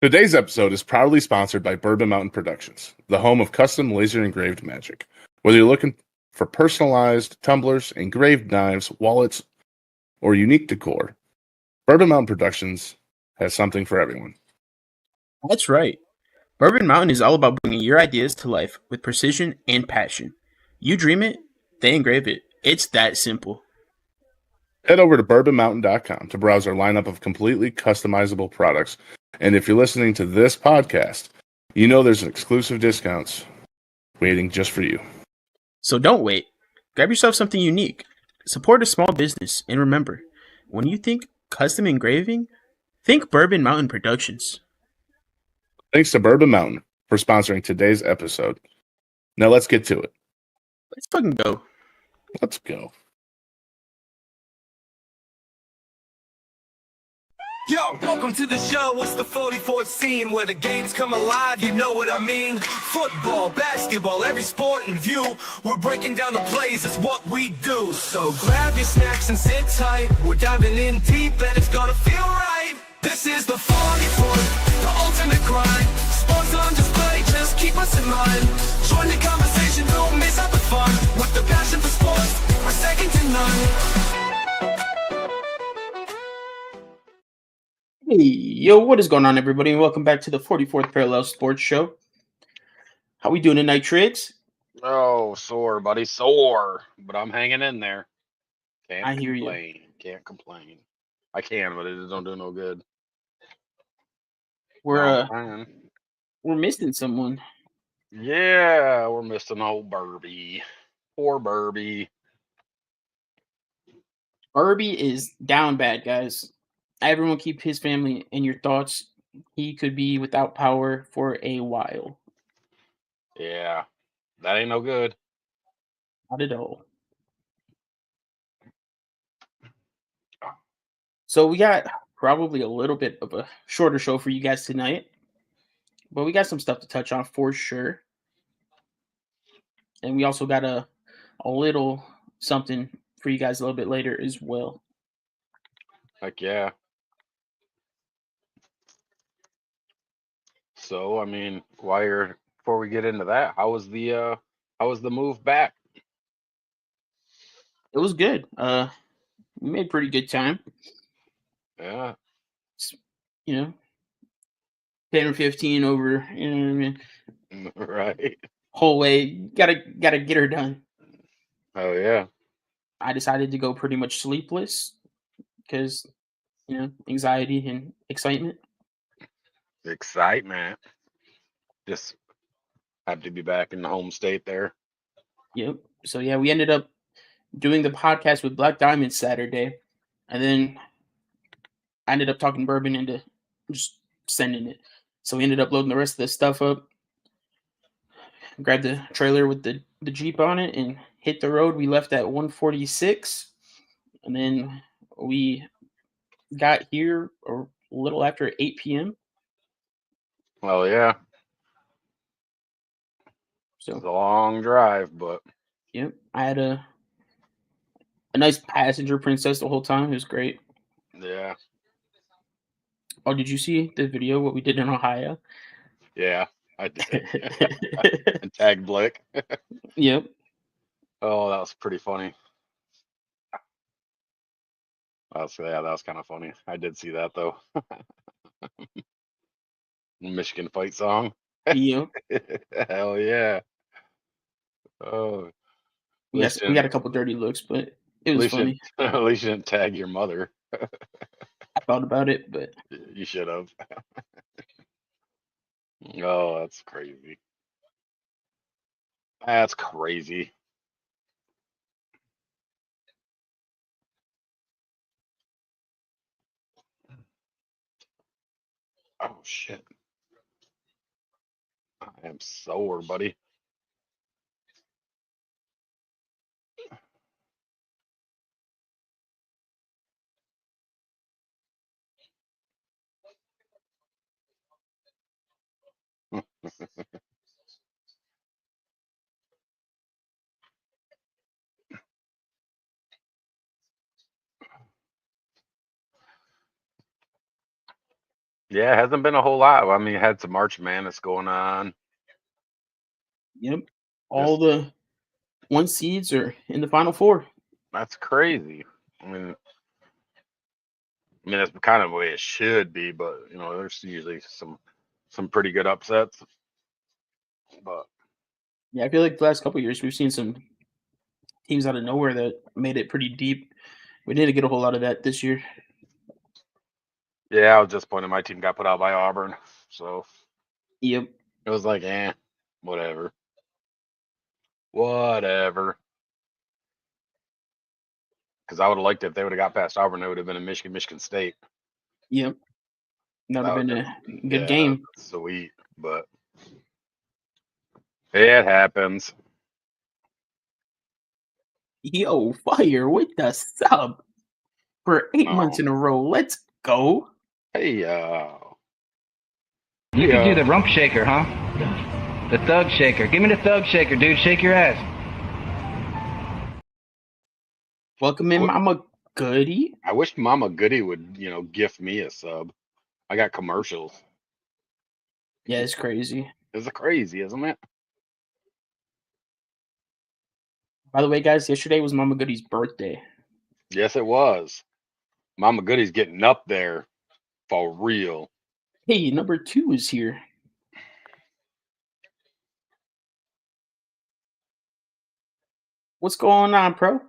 Today's episode is proudly sponsored by Bourbon Mountain Productions, the home of custom laser engraved magic. Whether you're looking for personalized tumblers, engraved knives, wallets, or unique decor, Bourbon Mountain Productions has something for everyone. That's right. Bourbon Mountain is all about bringing your ideas to life with precision and passion. You dream it, they engrave it. It's that simple. Head over to bourbonmountain.com to browse our lineup of completely customizable products. And if you're listening to this podcast, you know there's exclusive discounts waiting just for you. So don't wait. Grab yourself something unique. Support a small business. And remember, when you think custom engraving, think Bourbon Mountain Productions. Thanks to Bourbon Mountain for sponsoring today's episode. Now let's get to it. Let's fucking go. Let's go. Yo, welcome to the show. It's the 44th scene where the games come alive, you know what I mean? Football, basketball, every sport in view. We're breaking down the plays, it's what we do. So grab your snacks and sit tight. We're diving in deep and it's gonna feel right. This is the 44th, the ultimate grind. Sports on display, just keep us in mind. Join the conversation, don't miss out the fun. With the passion for sports, we're second to none. Hey, yo, what is going on, everybody? And welcome back to the 44th Parallel Sports Show. How we doing tonight, Triggs? Oh, sore, buddy, sore. But I'm hanging in there. I hear you. Can't complain. I can, but it don't do no good. We're Man. we're missing someone. Yeah, we're missing old Bourby. Poor Bourby. Bourby is down bad, guys. Everyone keep his family in your thoughts. He could be without power for a while. Yeah, that ain't no good. Not at all. So we got probably a little bit of a shorter show for you guys tonight. But we got some stuff to touch on for sure. And we also got a little something for you guys a little bit later as well. Heck yeah. So, I mean, before we get into that, how was the move back? It was good. We made pretty good time. Yeah. You know, 10 or 15 over, you know what I mean? Right. Whole way, gotta get her done. Oh yeah. I decided to go pretty much sleepless because, anxiety and excitement. Excitement. Just happy to be back in the home state there. Yep. So yeah, we ended up doing the podcast with Black Diamond Saturday, and then I ended up talking Bourbon into just sending it. So we ended up loading the rest of the stuff up, grabbed the trailer with the Jeep on it, and hit the road. We left at 1:46, and then we got here a little after 8 p.m. Well, yeah. So it's a long drive, but yep, I had a nice passenger princess the whole time. It was great. yeah. Oh, did you see the video what we did in Ohio? Yeah, I did. And tagged Blick. Yep. Oh, that was pretty funny. That was kind of funny. I did see that though. Michigan fight song. Yep. Hell yeah. Oh, We got a couple dirty looks, but it was funny. At least you didn't tag your mother. I thought about it, but You should have. Oh, that's crazy. That's crazy. Oh shit. I am sore, buddy. Yeah, it hasn't been a whole lot. I mean, it had some March Madness going on. Yep. All Just the one seeds are in the Final Four. that's crazy. I mean that's kind of the way it should be, but there's usually some pretty good upsets. But Yeah, I feel like the last couple of years we've seen some teams out of nowhere that made it pretty deep. We didn't get a whole lot of that this year. yeah, I was disappointed my team got put out by Auburn. So Yep. it was like, whatever. Whatever. Because I would have liked it if they would have got past Auburn, they would have been in Michigan State. Yep. That would have That would been have a been, good yeah, that game. would've been sweet. But it happens. Yo, Fire with the sub for 8 months Oh. in a row. Let's go. Hey, You could do the rump shaker, huh? The thug shaker. Give me the thug shaker, dude. Shake your ass. Welcome in, What? Mama Goody. I wish Mama Goody would, gift me a sub. I got commercials. Yeah, it's crazy. It's crazy, isn't it? By the way, guys, yesterday was Mama Goody's birthday. Yes, it was. Mama Goody's getting up there for real. Hey, number 2 is here. What's going on, pro?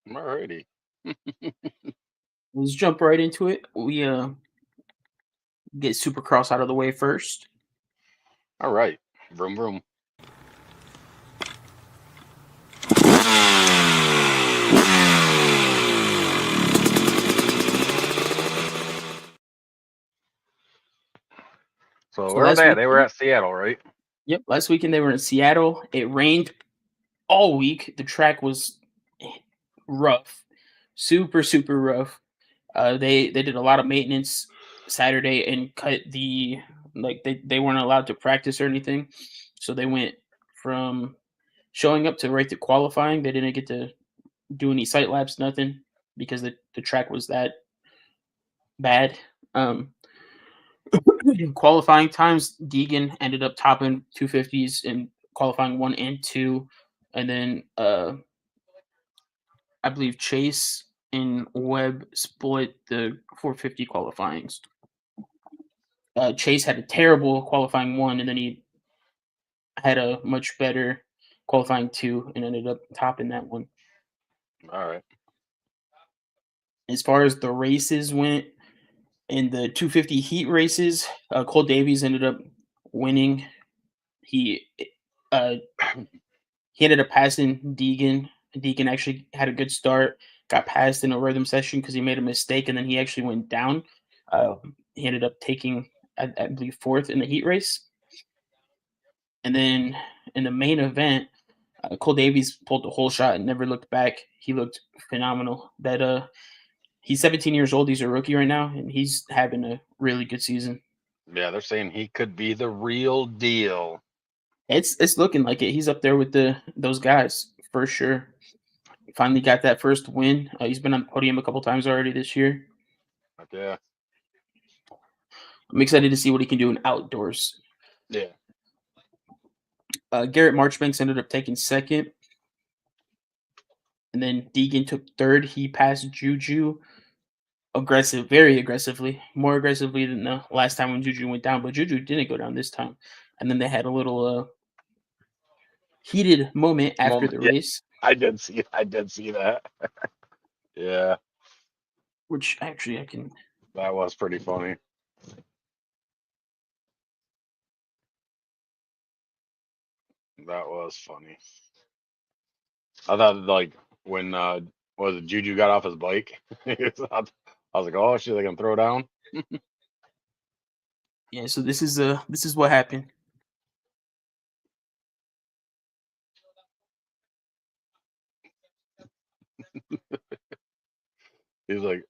Alrighty. Let's jump right into it. We get Supercross out of the way first. All right. Vroom vroom. So where were last they at? They were weekend, at Seattle, right? yep, last weekend they were in Seattle. It rained all week. The track was rough, super rough. They did a lot of maintenance Saturday and cut they weren't allowed to practice or anything, so they went from showing up to right to qualifying. They didn't get to do any sight laps, nothing, because the track was that bad. In qualifying times, Deegan ended up topping 250s in qualifying 1 and 2, and then I believe Chase and Webb split the 450 qualifyings. Chase had a terrible qualifying 1, and then he had a much better qualifying 2 and ended up topping that one. All right. As far as the races went, in the 250 heat races, Cole Davies ended up winning. He uh, he ended up passing Deegan. Deegan actually had a good start, got passed in a rhythm session because he made a mistake, and then he actually went down. He ended up taking, I believe, 4th in the heat race. And then in the main event, Cole Davies pulled the whole shot and never looked back. He looked phenomenal. He's 17 years old. He's a rookie right now, and he's having a really good season. Yeah, they're saying he could be the real deal. It's looking like it. He's up there with those guys for sure. Finally got that first win. He's been on the podium a couple times already this year. Yeah. I'm excited to see what he can do in outdoors. Yeah. Garrett Marchbanks ended up taking 2nd. And then Deegan took 3rd. He passed Juju very aggressively, more aggressively than the last time when Juju went down. But Juju didn't go down this time. And then they had a little heated moment after the Yeah, race, I did see that. Yeah, which actually I can. that was pretty funny. That was funny. I thought like when was it Juju got off his bike? I was like, oh shit, they gonna throw down. Yeah, so this is what happened. He's like,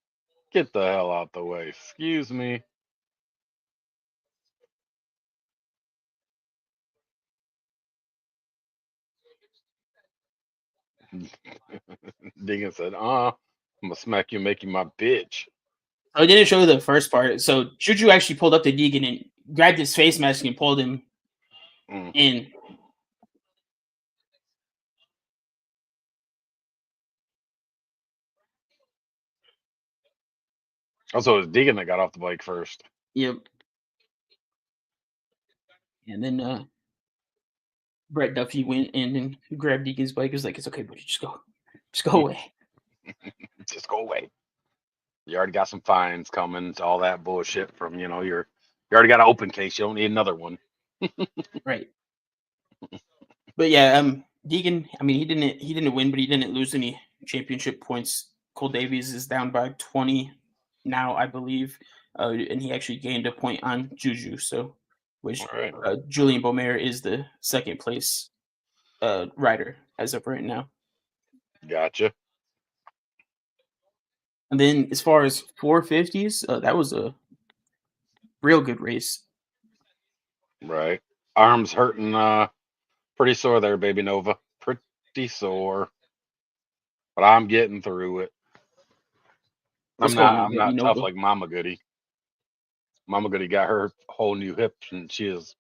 Get the hell out the way. Excuse me. Deegan said, I'm gonna smack you, make you my bitch. I didn't show you the first part. So Juju actually pulled up to Deegan and grabbed his face mask and pulled him Mm. in. Also, it was Deegan that got off the bike first. Yep. And then Brett Duffy went in and grabbed Deegan's bike. He was like, "It's okay, buddy. Just go away." Just go away. You already got some fines coming, all that bullshit from, you already got an open case. You don't need another one. Right. But yeah, Deegan. I mean, he didn't win, but he didn't lose any championship points. Cole Davies is down by 20 now, I believe, and he actually gained a point on Juju. So, which All right. Julian Beaumer is the second place rider as of right now. Gotcha. And then as far as 450s, that was a real good race. Right. Arms hurting pretty sore there, baby Nova. Pretty sore. But I'm getting through it. What's I'm going not on, I'm baby not tough Nova? like Mama Goody. Mama Goody got her whole new hips and she is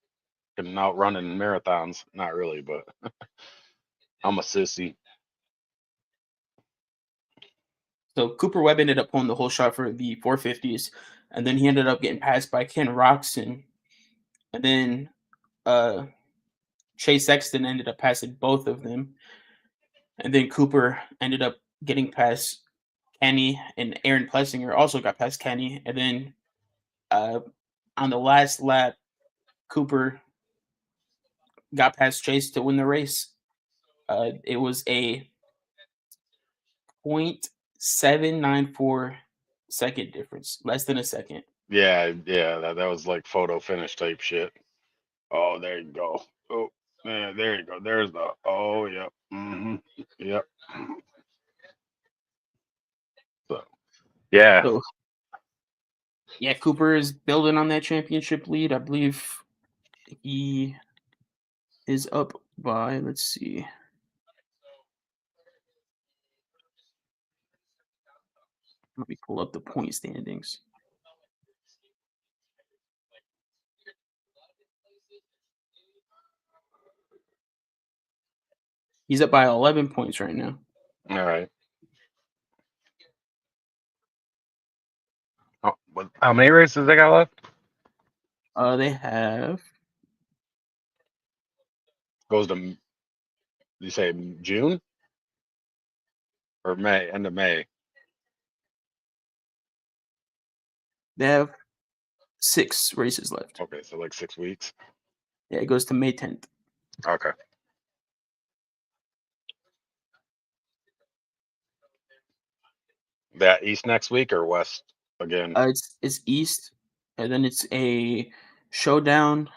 out running marathons. Not really, but I'm a sissy. So Cooper Webb ended up pulling the whole shot for the 450s, and then he ended up getting passed by Ken Roxon, and then Chase Sexton ended up passing both of them, and then Cooper ended up getting past Kenny, and Aaron Plessinger also got past Kenny, and then on the last lap, Cooper got past Chase to win the race. It was a 0.794 second difference, less than a second. Yeah, that was like photo finish type shit. Oh, there you go. Oh, yeah, there you go. There's the yep. Yep. So yeah. So yeah, Cooper is building on that championship lead. I believe he is up by, let's see. Let me pull up the point standings. He's up by 11 points right now. All right. Oh, how many races they got left? They have Goes to, you say June or May? End of May. they have 6 races left. Okay, so like 6 weeks. Yeah, it goes to May 10th. Okay. That east next week or west again? It's east, and then it's a showdown,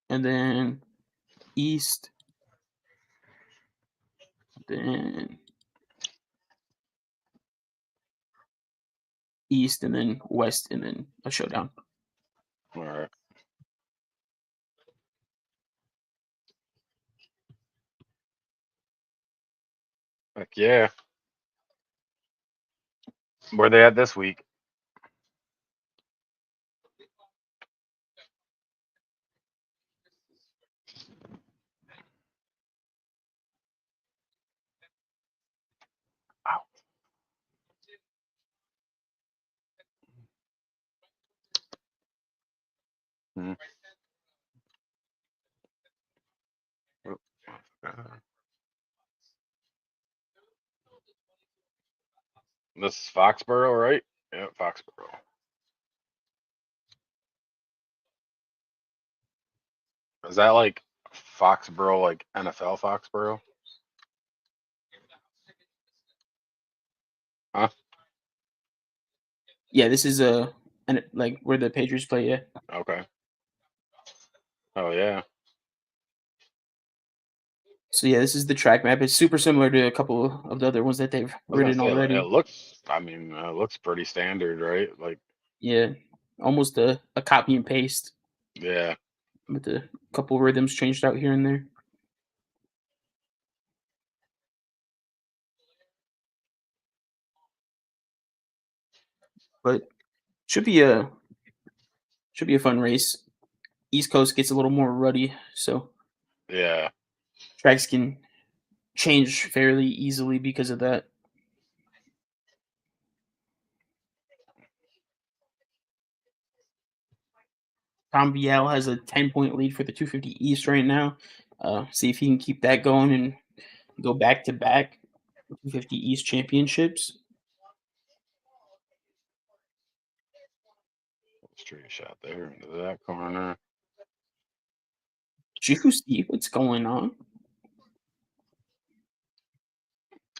and then east, then east, and then west, and then a showdown. All right. Heck yeah. Where they at this week? Ow. Hmm. This is Foxborough, right? Yeah, Foxborough. Is that like Foxborough, like NFL Foxborough? Huh? Yeah, this is and like where the Patriots play. Yeah, Okay. Oh yeah. So yeah, this is the track map. It's super similar to a couple of the other ones that they've I was gonna ridden say, already. it looks. I mean, it looks pretty standard, right? Like, Yeah, almost a copy and paste yeah, with a couple rhythms changed out here and there. But should be a fun race. East Coast gets a little more ruddy, so yeah. tracks can change fairly easily because of that. Tom Vial has a 10-point lead for the 250 East right now. See if he can keep that going and go back to back 250 East championships. Straight shot there into that corner. Juicy, what's going on?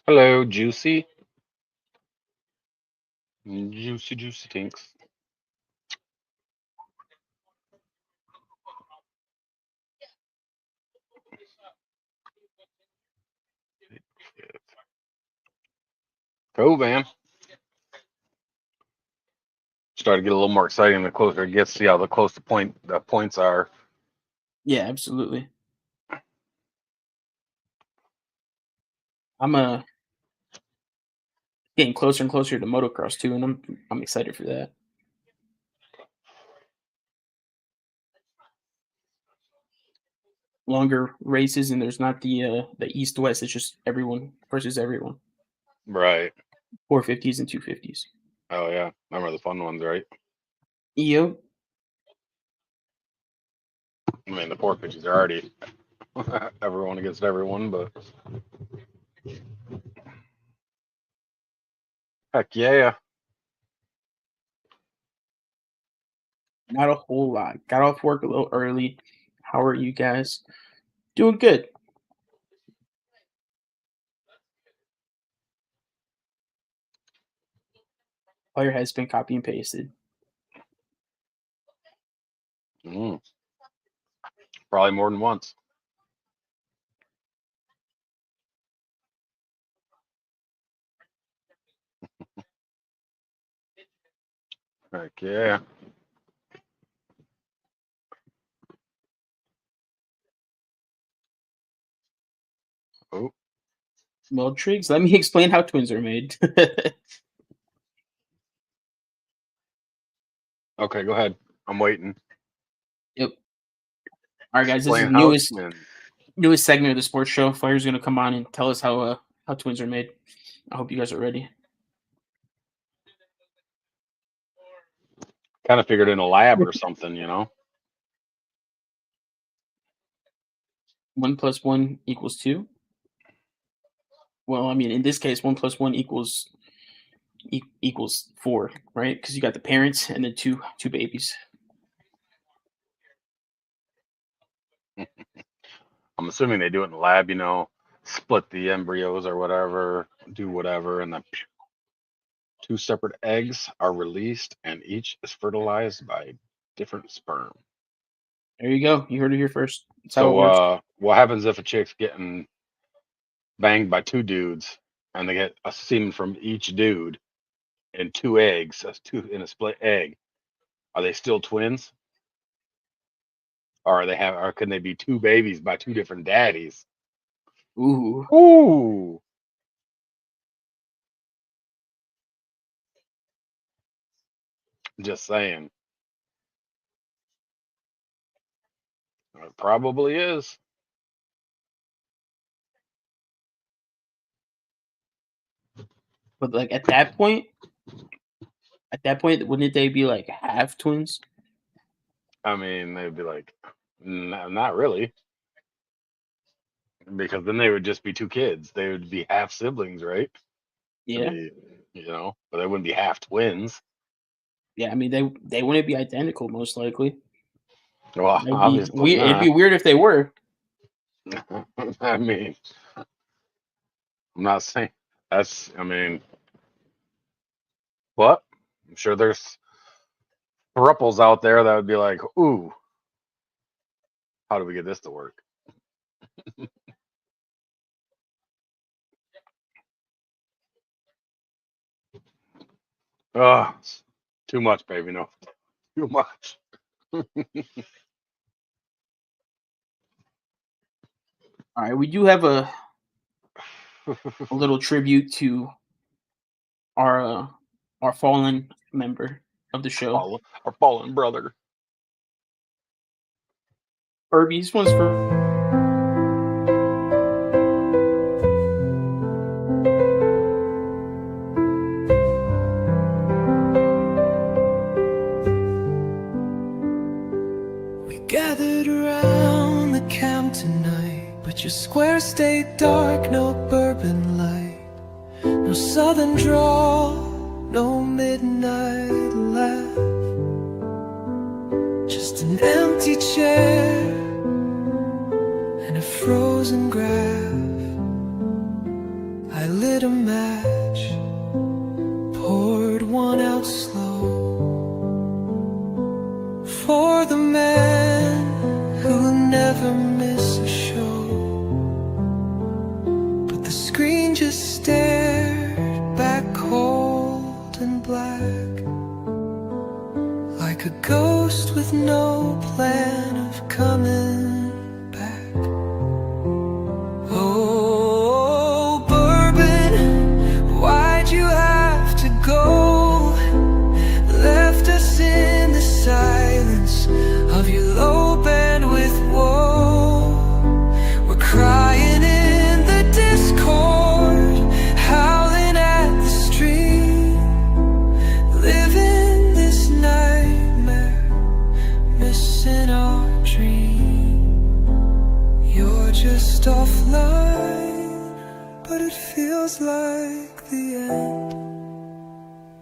Hello, Juicy. Juicy Tinks. Go, man. Started to get a little more exciting the closer it gets. See how close the points are. Yeah, absolutely. I'm getting closer and closer to motocross too, and I'm excited for that. Longer races, and there's not the east west. It's just everyone versus everyone. Right. 450s and 250s. Oh yeah. Remember the fun ones, right? Yep. I mean, the 450s are already everyone against everyone, but heck yeah. Not a whole lot. Got off work a little early. How are you guys? Doing good. Player has been copy and pasted. Probably more than once. Heck yeah. Oh, Well, Triggs, let me explain how twins are made. okay, go ahead. I'm waiting. Yep. All right, guys. This is Explain the how it's been. newest segment of the sports show. Fire's gonna come on and tell us how twins are made. I hope you guys are ready. Kind of figured in a lab or something, you know? 1 + 1 = 2. Well, I mean, in this case, 1 + 1 equals 4, right? Because you got the parents and the two babies. I'm assuming they do it in the lab, you know, split the embryos or whatever, do whatever, and then two separate eggs are released, and each is fertilized by different sperm. There you go. You heard it here first. That's how it So, works. what happens if a chick's getting banged by two dudes, and they get a semen from each dude and two eggs, that's two in a split egg? Are they still twins, or or can they be two babies by two different daddies? Ooh. Ooh, just saying. It probably is. But like at that point, wouldn't they be like half twins? I mean, they'd be like, Not really," because then they would just be two kids. They would be half siblings, right? I Yeah. mean, but they wouldn't be half twins. Yeah. I mean, they wouldn't be identical, most likely. Well, That'd be obviously weird. It'd be not. weird if they were. I mean, I'm not saying that's. I mean, what? I'm sure there's thruples out there that would be like, "Ooh, how do we get this to work?" Oh, too much, baby. No, too much. All right, we do have a little tribute to our uh, our fallen member of the show. Our fallen brother. Bourby, this one's for We gathered around the camp tonight, but your square stayed dark, no bourbon light, no southern drawl, no midnight laugh, just an empty chair and a frozen graph. I lit a match, poured one out slow for the man who'll never miss a show. But the screen just stared back cold and black, like a ghost with no plan of coming back. Oh, bourbon, why'd you have to go? Left us in the silence of your low bandwidth woe. We're crying in the discord, howling at the stream, living this nightmare, missing our dream. You're just offline, but it feels like the end.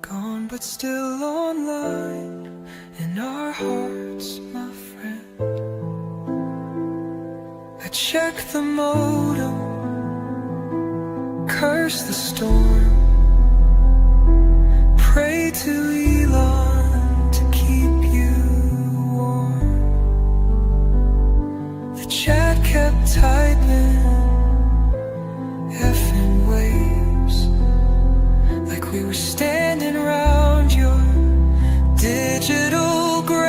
Gone but still online in our hearts, my friend. I check the modem, curse the storm, pray to Elon to keep you warm. The chat kept typing effing waves, like we were standing around your digital grave.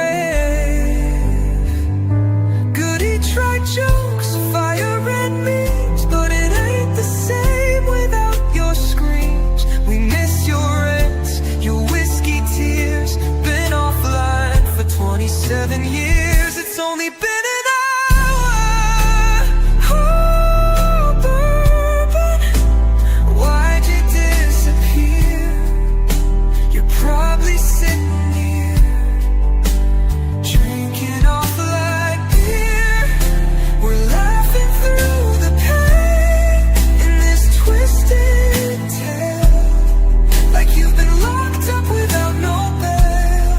Goody tried jokes, fire and memes, but it ain't the same without your screams. We miss your rants, your whiskey tears. Been offline for 27 years. It's only been an hour. Oh, bourbon, why'd you disappear? You're probably sitting here, drinking off like beer. We're laughing through the pain in this twisted tale, like you've been locked up without no bail.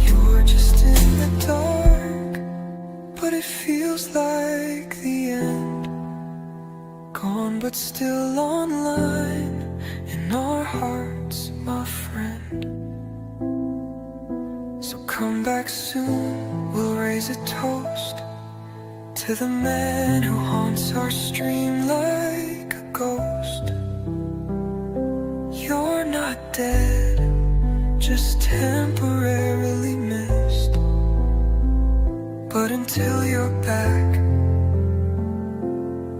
You're just in the dark, but it feels like the end. Gone but still online in our hearts, my friend. So come back soon, we'll raise a toast to the man who haunts our stream like a ghost. You're not dead, just temporarily missed. But until you're back,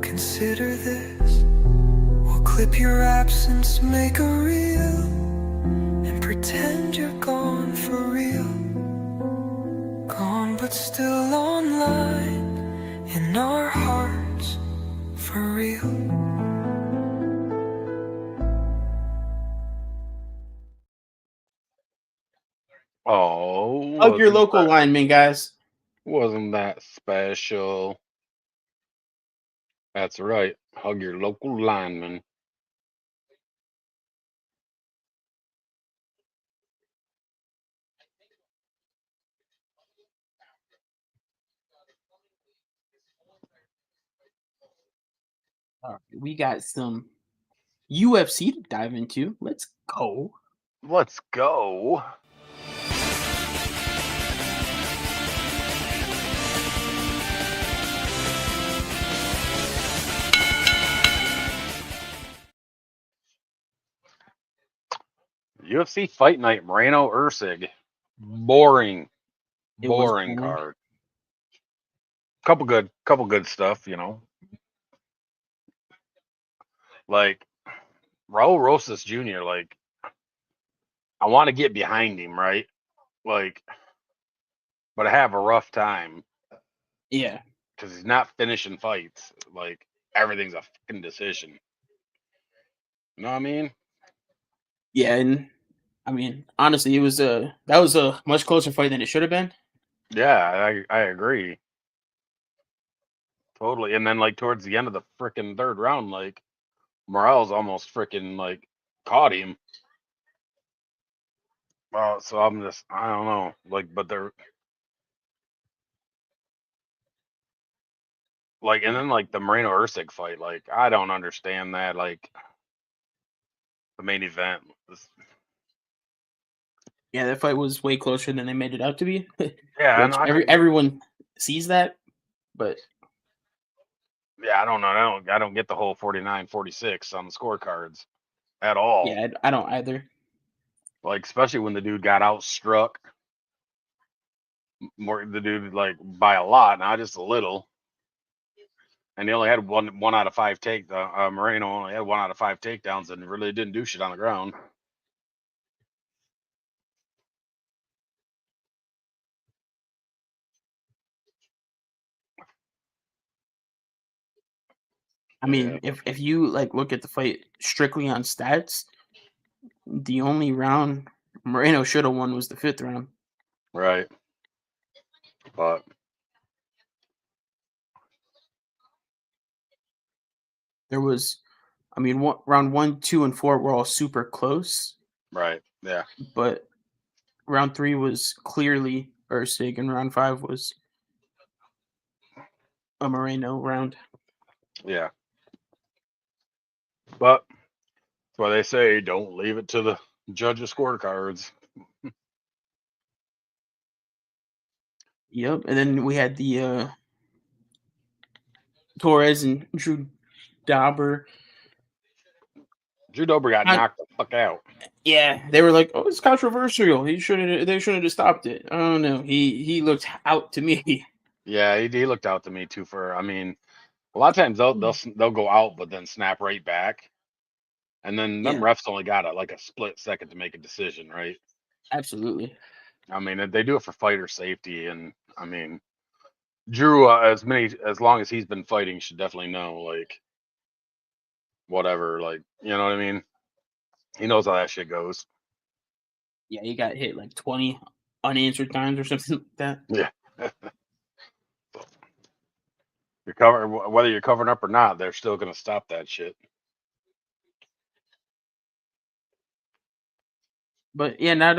consider this. We'll clip your absence, make a reel, and pretend you're gone for real. Gone but still online in our hearts, for real. Oh, hug your wasn't local that, lineman, guys. wasn't that special? That's right. Hug your local lineman. All right, we got some UFC to dive into. Let's go. Let's go. UFC Fight Night, Moreno Ursig. Boring. It was Boring boring. card. Couple good stuff, you know. Like Raul Rosas Jr., like I want to get behind him, right? Like, but I have a rough time Yeah. because he's not finishing fights. Like everything's a fucking decision. You know what I mean? Yeah, and I mean, honestly, that was a much closer fight than it should have been. Yeah, I agree. Totally. And then like towards the end of the freaking third round, like Morales almost freaking like caught him. Well, so I don't know. Like, but they're like, and then like the Moreno Ursig fight, like I don't understand that. Like the main event was, Yeah, that fight was way closer than they made it out to be, yeah, and which everyone sees that, but yeah, I don't know. I don't get the whole 49-46 on the scorecards at all. yeah, I don't either. Like, especially when the dude got outstruck. More the dude like by a lot, not just a little. And he only had one out of five Moreno only had 1 out of 5 takedowns and really didn't do shit on the ground. I mean, if you like look at the fight strictly on stats, the only round Moreno should have won was the 5th round. Right. But There was, I mean, round 1, 2, and 4 were all super close, right. Yeah. but round 3 was clearly Ursig, and round 5 was a Moreno round. Yeah. But that's why they say don't leave it to the judges' scorecards. Yep, and then we had the Torres and Drew Dauber. Drew Dober got knocked the fuck out. Yeah, they were like, "Oh, it's controversial. They should have stopped it." I don't know. He looked out to me. Yeah, he looked out to me too. A lot of times they'll go out but then snap right back, and then them Yeah. refs only got a split second to make a decision, right? Absolutely. I mean, they do it for fighter safety, and I mean, Drew, as long as he's been fighting, should definitely know, like, whatever, like, you know what I mean? He knows how that shit goes. Yeah, he got hit like 20 unanswered times or something like that. Yeah. Whether you're covering up or not, they're still gonna stop that shit. But yeah, not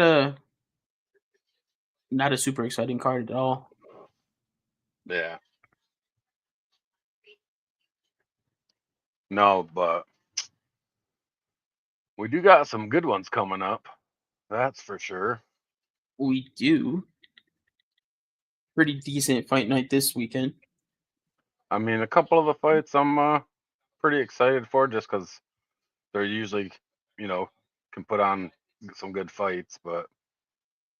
a super exciting card at all. Yeah. No, but we do got some good ones coming up. That's for sure. We do. Pretty decent fight night this weekend. I mean, a couple of the fights I'm pretty excited for just because they're usually, can put on some good fights. But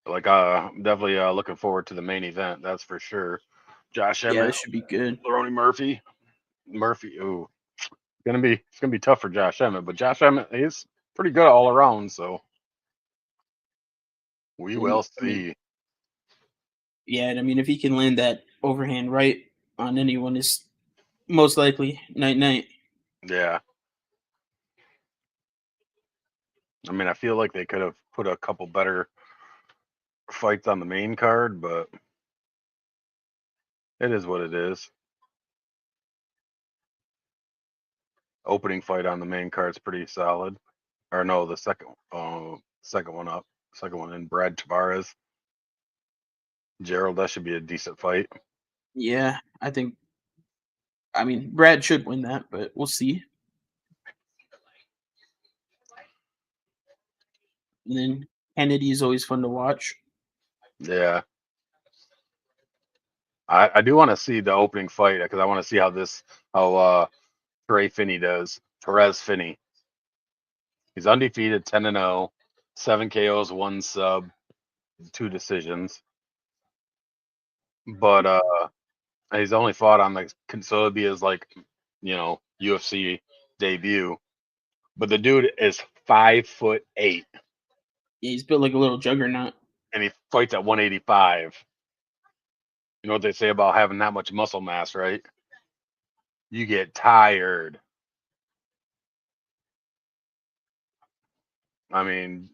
like, I'm definitely looking forward to the main event. That's for sure. Josh Yeah, Emmett, this should be good. Lerone Murphy. Ooh, it's gonna be tough for Josh Emmett, but Josh Emmett is pretty good all around. So we will see. Yeah, and I mean, if he can land that overhand right on anyone, is most likely night. Yeah. I mean, I feel like they could have put a couple better fights on the main card, but it is what it is. Opening fight on the main card's pretty solid. Or no, the second one up. Second one in Brad Tavares. Gerald, that should be a decent fight. Yeah, I mean, Brad should win that, but we'll see. And then Kennedy is always fun to watch. Yeah. I do want to see the opening fight because I want to see how Trey Finney does. Perez Finney. He's undefeated, 10-0. 7 KOs, 1 sub, 2 decisions. But he's only fought on the so it'd be his UFC debut. But the dude is 5'8", Yeah, he's built like a little juggernaut. and he fights at 185. You know what they say about having that much muscle mass, right? You get tired. I mean,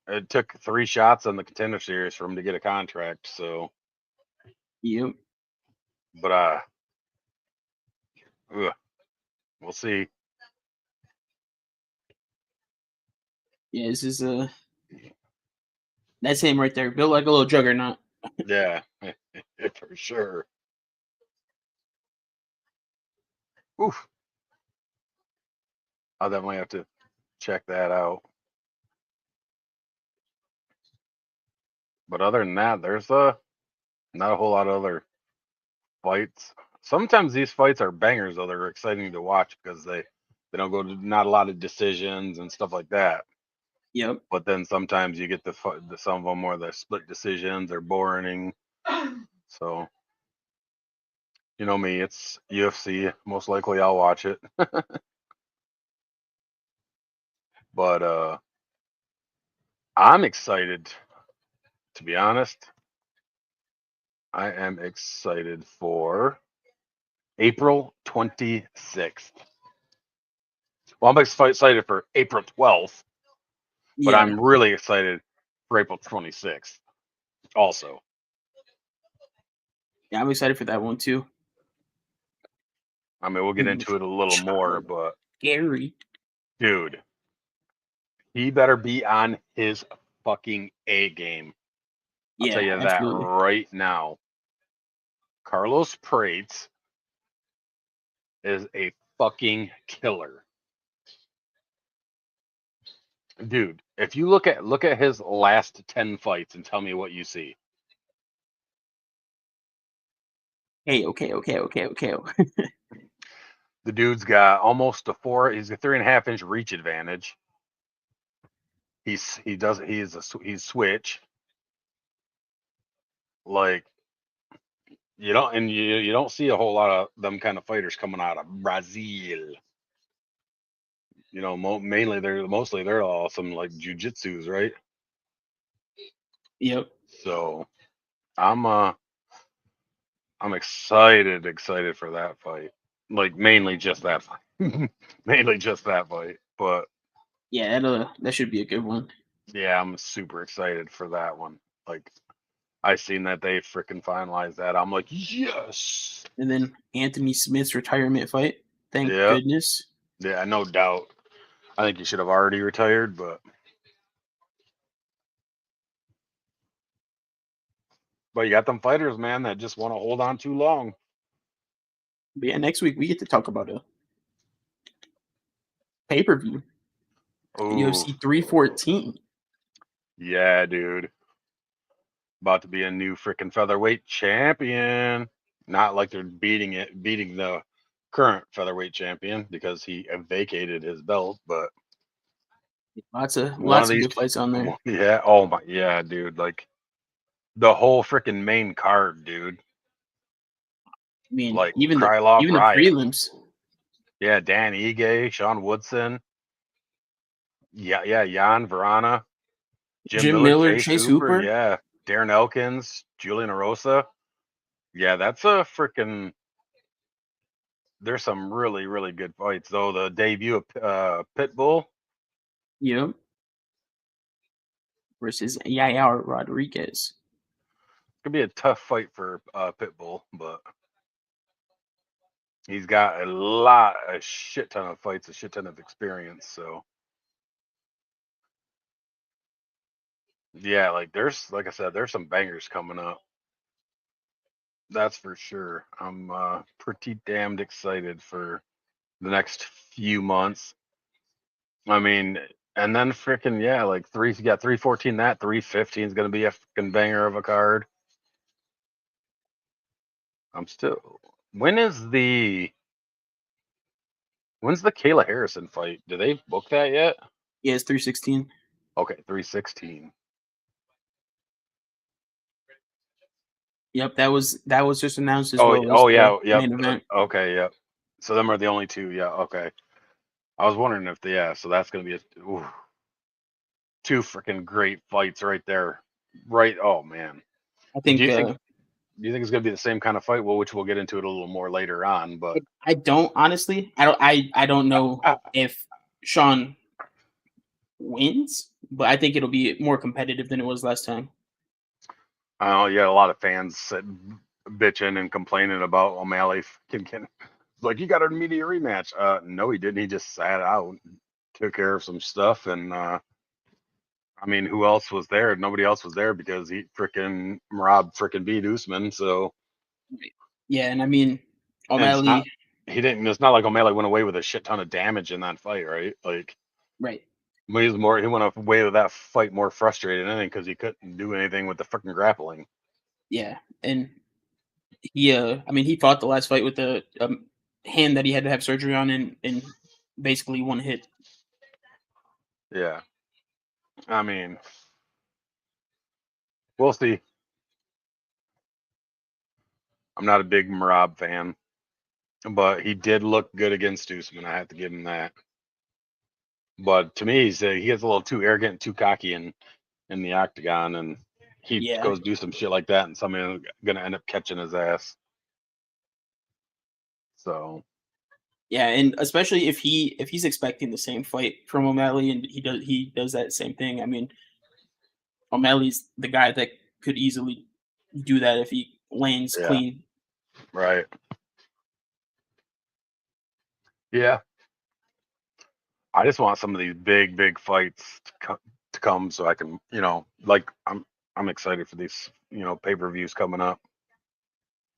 it took 3 shots on the Contender Series for him to get a contract. So, Yep. but we'll see. Yeah, this is that's him right there, built like a little juggernaut. Yeah, for sure. Oof. I'll definitely have to check that out. But other than that, there's not a whole lot of other fights. Sometimes these fights are bangers, though. They're exciting to watch because they don't go to not a lot of decisions and stuff like that. Yep. But then sometimes you get the some of them where they're split decisions, they're boring. So you know me, it's UFC. Most likely I'll watch it. But I'm excited, to be honest. I am excited for April 26th. Well, I'm excited for April 12th, but Yeah. I'm really excited for April 26th also. Yeah, I'm excited for that one too. I mean, we'll get into it a little more, but Scary. dude, he better be on his fucking A game. I'll Yeah, tell you absolutely. that right now. Carlos Prates is a fucking killer. Dude, if you look at his last 10 fights and tell me what you see. Hey, okay. The dude's got almost a 3.5-inch reach advantage. He's switch. Like you don't see a whole lot of them kind of fighters coming out of Brazil. You know, mostly they're all some like jujitsus, right? Yep. So I'm excited for that fight. Like mainly just that fight. Mainly just that fight. But Yeah, that should be a good one. yeah, I'm super excited for that one. Like I seen that they freaking finalized that. I'm like, yes. And then Anthony Smith's retirement fight. Thank Yeah. goodness. Yeah, no doubt. I think he should have already retired, but you got them fighters, man, that just want to hold on too long. But yeah, next week we get to talk about a pay-per-view. UFC 314. Yeah, dude. About to be a new freaking featherweight champion. Not like they're beating the current featherweight champion because he vacated his belt, but Lots of one of these good fights on there. Yeah, oh my, yeah, dude. Like the whole freaking main card, dude. I mean, Like even Krylov, the Riot. prelims. Yeah, Dan Ige, Sean Woodson. Yeah, Jan Verana. Jim Miller, Chase Hooper. Yeah, Darren Elkins, Julian Erosa. Yeah, that's a freaking. There's some really, really good fights, though. The debut of Pitbull. Yep. Versus Yaya Rodriguez. Could be a tough fight for Pitbull, but he's got a shit ton of fights, a shit ton of experience. So yeah, like I said, there's some bangers coming up. That's for sure. I'm pretty damned excited for the next few months. I mean, and then freaking yeah, like you got 314. That 315 is gonna be a freaking banger of a card. I'm still. When's the Kayla Harrison fight? Do they book that yet? Yeah, it's 316. Okay, 316. Yep, that was just announced as Oh, well as oh the yeah, yep. main event. Okay, yep. So them are the only two. Yeah, okay. I was wondering if so that's gonna be two freaking great fights right there. Right. Oh man. I Do think you think it's gonna be the same kind of fight? Well, which we'll get into it a little more later on, but I don't honestly. I don't know uh, if Sean wins, but I think it'll be more competitive than it was last time. I know you had a lot of fans bitching and complaining about O'Malley. Like, you got an immediate rematch. No, he didn't. He just sat out, took care of some stuff, and I mean, who else was there? Nobody else was there because he freaking Rob freaking beat Usman. So, Yeah, and I mean and it's not O'Malley, he didn't. It's not like O'Malley went away with a shit ton of damage in that fight, right? Like, right? he went away with that fight more frustrated than anything because he couldn't do anything with the freaking grappling. Yeah, and he I mean he fought the last fight with the hand that he had to have surgery on in basically one hit. Yeah, I mean, we'll see. I'm not a big Marab fan, but he did look good against Usman. I have to give him that. But to me, he gets a little too arrogant, too cocky in the octagon, and he Yeah, goes do some shit like that, and somebody's gonna end up catching his ass. So yeah, and especially if he's expecting the same fight from O'Malley and he does that same thing. I mean O'Malley's the guy that could easily do that if he lands yeah, clean. right, yeah. I just want some of these big fights to come so I can, like I'm excited for these, pay-per-views coming up,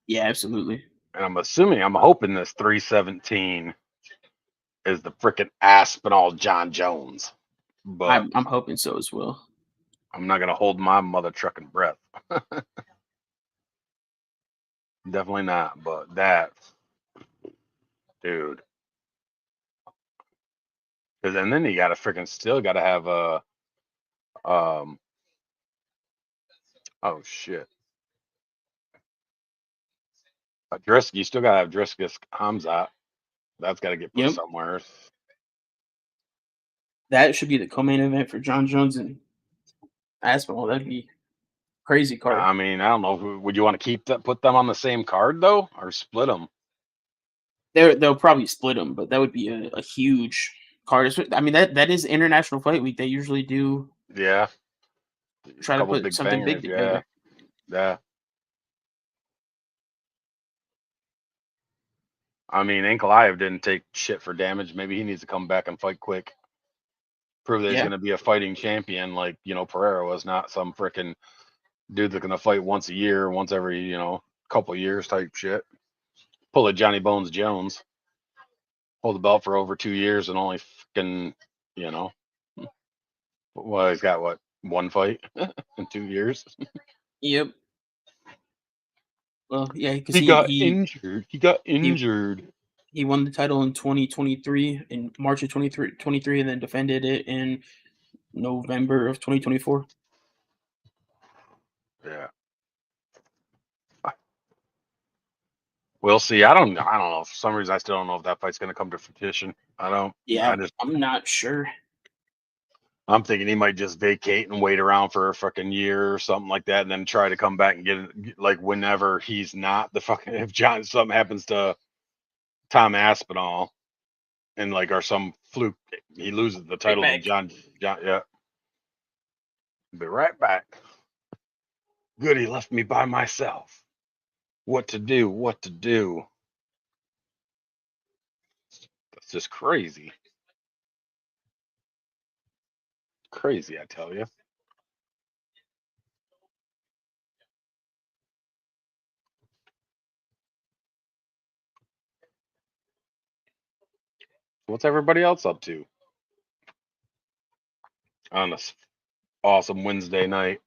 Yeah, absolutely. and I'm hoping this 317 is the freaking Aspinall John Jones, but I'm hoping so as well. I'm not gonna hold my mother trucking breath. Definitely not. But that, dude, because and then you gotta freaking still gotta have um oh shit a Drisc. You still gotta have Driscus Hamzat. That's gotta get put Yep. somewhere. That should be the co-main event for John Jones and Aspinall. That'd be crazy card. I mean, I don't know. Would you want to put them on the same card though, or split them? They'll probably split them, but that would be a huge card. I mean that is International Fight Week. They usually do Yeah, a try to couple put big something big bangers. Yeah, together. yeah. I mean, Ankalaev didn't take shit for damage. Maybe he needs to come back and fight quick. Prove that he's Yeah. going to be a fighting champion like, Pereira was, not some freaking dude that's going to fight once a year, once every, couple years type shit. Pull a Johnny Bones Jones, hold the belt for over 2 years and only fucking, you know, well, he's got what, one fight in 2 years? Yep. Well, yeah, because He got injured. He got he injured. he won the title in 2023 in March of 23, and then defended it in November of 2024. Yeah. We'll see. I don't know. For some reason, I still don't know if that fight's going to come to fruition. I don't. Yeah, I'm not sure. I'm thinking he might just vacate and wait around for a fucking year or something like that, and then try to come back and get it like whenever he's not the fucking. If something happens to Tom Aspinall, and like or some fluke, he loses the Right title to back. John. Yeah, be right back. Good, he left me by myself. What to do? What to do? That's just crazy. Crazy, I tell you. What's everybody else up to on this awesome Wednesday night?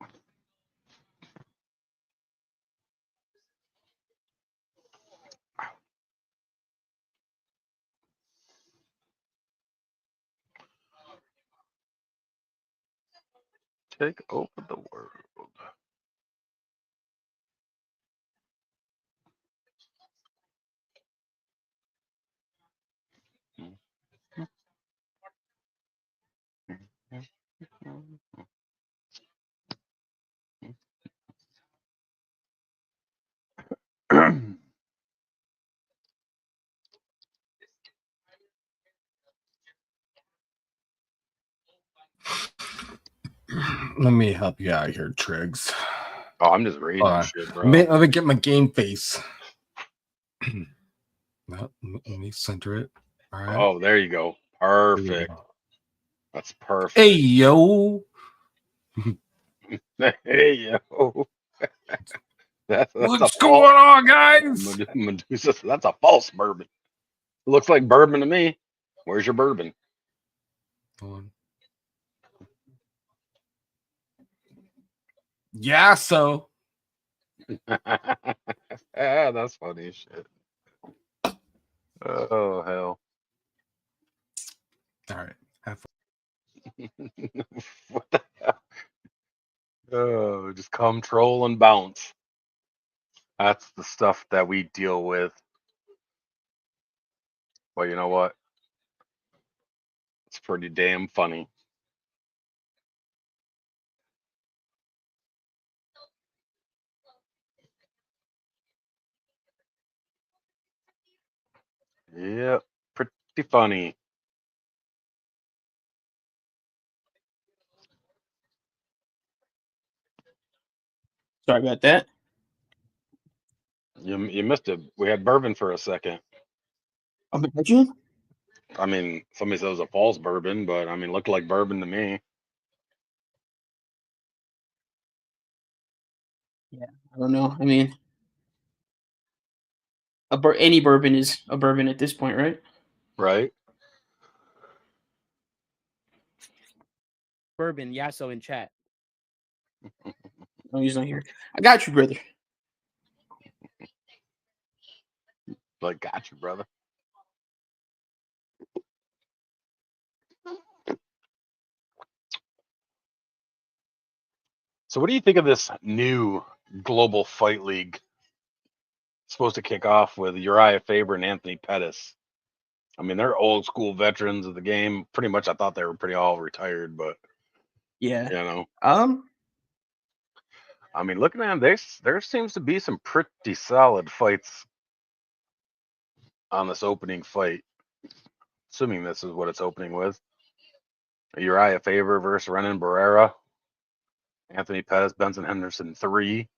Take over the world. Let me help you out here, Triggs. Oh, I'm just reading shit, bro. Let me get my game face. Let me center it. All right. Oh, there you go. Perfect. Go. That's perfect. Hey, yo. Hey, yo. that's What's going on, guys? Medusa, that's a false bourbon. It looks like bourbon to me. Where's your bourbon? Yeah, so. Yeah, that's funny as shit. Oh, hell. All right. What the hell? Oh, just come troll and bounce. That's the stuff that we deal with. Well, you know what? It's pretty damn funny. Yep, pretty funny. Sorry about that. You missed it. We had bourbon for a second. Oh, but you? I mean, somebody says it was a false bourbon, but I mean, looked like bourbon to me. Yeah, I don't know. I mean, any bourbon is a bourbon at this point, right? Right? Bourbon, Yasso in chat. No, he's not here. I got you, brother. Like, got you, brother. So, what do you think of this new global fight league? It's supposed to kick off with Uriah Faber and Anthony Pettis. I mean, they're old school veterans of the game. Pretty much, I thought they were pretty all retired, but Yeah. you know, I mean, looking at them, there seems to be some pretty solid fights on this opening fight. Assuming this is what it's opening with. Uriah Faber versus Renan Barrera. Anthony Pettis, Benson Henderson 3.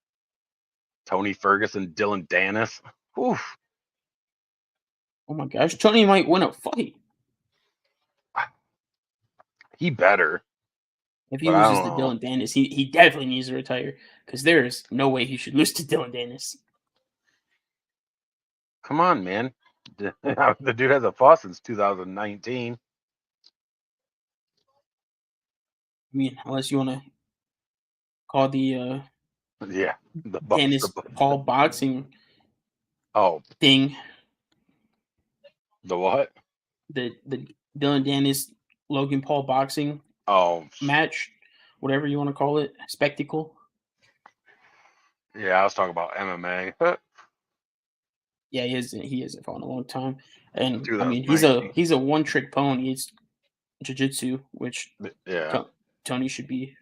Tony Ferguson, Dylan Dennis. Oof. Oh my gosh, Tony might win a fight. He better. If he But I loses to don't know. Dylan Dennis, he definitely needs to retire because there is no way he should lose to Dylan Dennis. Come on, man. The dude has a fought since 2019. I mean, unless you want to call the Yeah. The Dennis Paul boxing thing. The what? The Dylan Dennis Logan Paul boxing match, whatever you want to call it, spectacle. Yeah, I was talking about MMA. Yeah, he hasn't fought in a long time, and Dude, I mean he's a one trick pony. It's jiu-jitsu, which Tony should be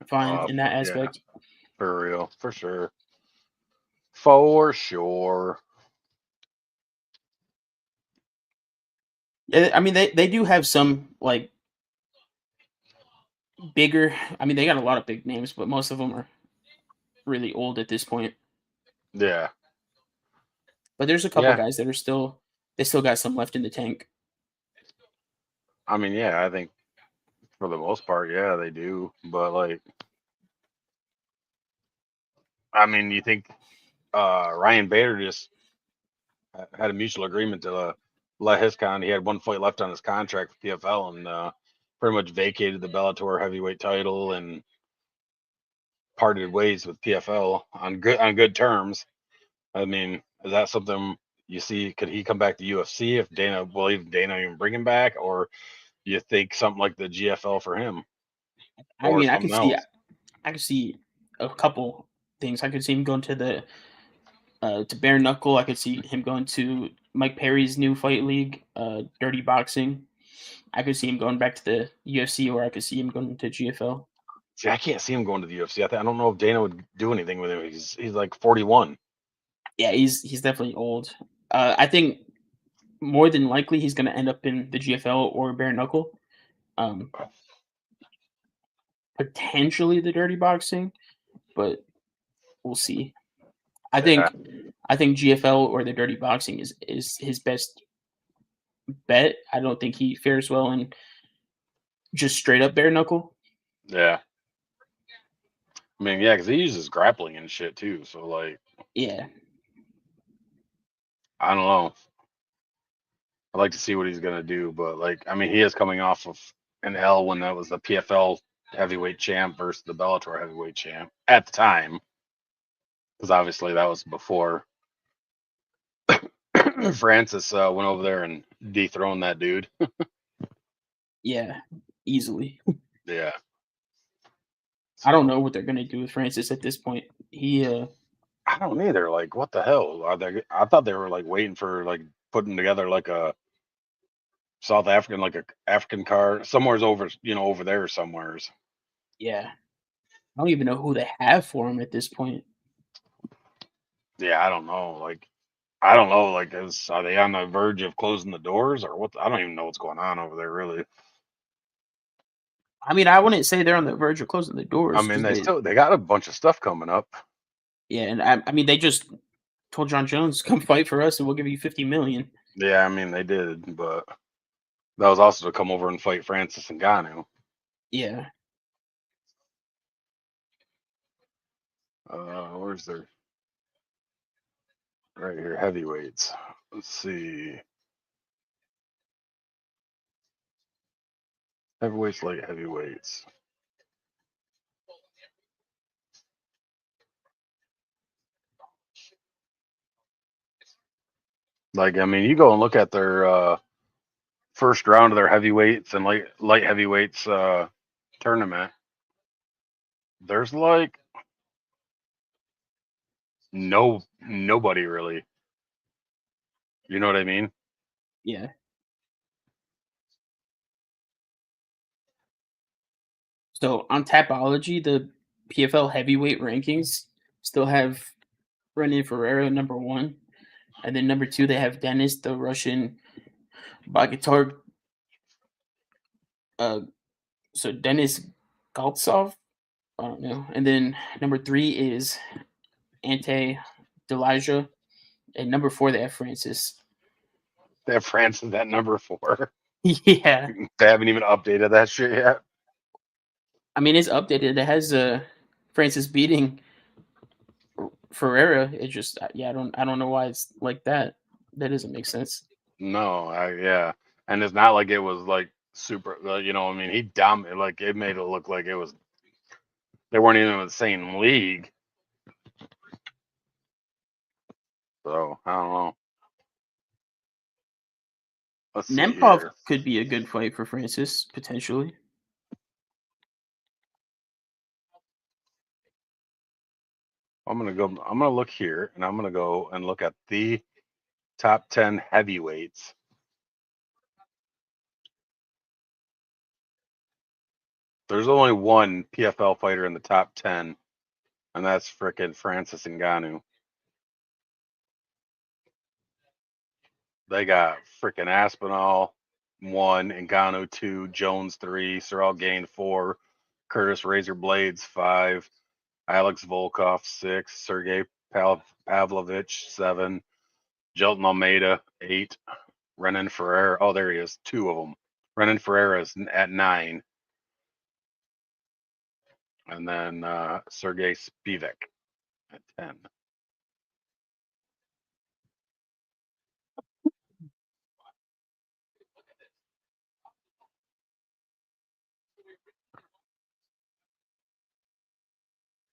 fine in that aspect. Yeah, for real, for sure. For sure. Yeah, I mean they do have some like bigger. I mean they got a lot of big names, but most of them are really old at this point. Yeah. But there's a couple guys that are still got some left in the tank. I mean, yeah, I think for the most part, yeah, they do. But like, I mean, you think Ryan Bader just had a mutual agreement to let his he had one fight left on his contract for PFL and pretty much vacated the Bellator heavyweight title and parted ways with PFL on good terms. I mean, is that something you see? Could he come back to UFC if Dana even bring him back, or you think something like the GFL for him? I or mean, something else. I could see a couple things. I could see him going to the to bare knuckle. I could see him going to Mike Perry's new fight league, Dirty Boxing. I could see him going back to the UFC, or I could see him going to GFL. See, I can't see him going to the UFC. I don't know if Dana would do anything with him. He's like 41. Yeah, he's definitely old. I think more than likely he's going to end up in the GFL or bare knuckle. Potentially the Dirty Boxing, but we'll see. I Yeah. think GFL or the Dirty Boxing is his best bet. I don't think he fares well in just straight up bare knuckle. Yeah. I mean, yeah, because he uses grappling and shit too. So, like, Yeah, I don't know. I'd like to see what he's gonna do, but like, I mean, he is coming off of an L when that was the PFL heavyweight champ versus the Bellator heavyweight champ at the time, because obviously that was before Francis went over there and dethroned that dude. yeah, easily. Yeah. I don't know what they're gonna do with Francis at this point. He I don't either. Like, what the hell are they? I thought they were like waiting for like putting together like a South African, like a African card somewhere's over, over there somewheres. yeah. I don't even know who they have for him at this point. Yeah, I don't know. Like, I don't know. Like, are they on the verge of closing the doors or what? I don't even know what's going on over there, really. I mean, I wouldn't say they're on the verge of closing the I doors mean, because they got a bunch of stuff coming up. yeah, and I mean they just told John Jones come fight for us and we'll give you 50 million. Yeah, I mean they did, but that was also to come over and fight Francis Ngannou. Yeah, Where's their right here heavyweights? Let's see. Heavyweights, light heavyweights. Like, I mean, you go and look at their first round of their heavyweights and light heavyweights tournament. There's like nobody really. You know what I mean? yeah. So on Tapology, the PFL heavyweight rankings still have Renan Ferreira number 1, and then number 2 they have Dennis the Russian Bogatar. So Dennis Galtsov, I don't know, and then number 3 is Ante Delija, and number 4 they have Francis. They have Francis at number 4. Yeah, They haven't even updated that shit yet. I mean it's updated. It has Francis beating Ferreira. It just I don't know why it's like that. That doesn't make sense. No, yeah, and it's not like it was like super. I mean, he dominated. Like it made it look like it was. They weren't even in the same league. So I don't know. Let's see Nemkov here. could be a good fight for Francis potentially. I'm gonna look here, and I'm gonna go and look at the top 10 heavyweights. There's only one PFL fighter in the top 10, and that's frickin' Francis Ngannou. They got frickin' Aspinall 1, Ngannou 2, Jones 3, Cyril Gain 4, Curtis Razor Blades 5, Alex Volkov 6, Sergey Pavlovich 7, Jelton Almeida 8, Renan Ferreira. Oh, there he is. 2 of them. Renan Ferreira is at 9. And then Sergey Spivak at 10.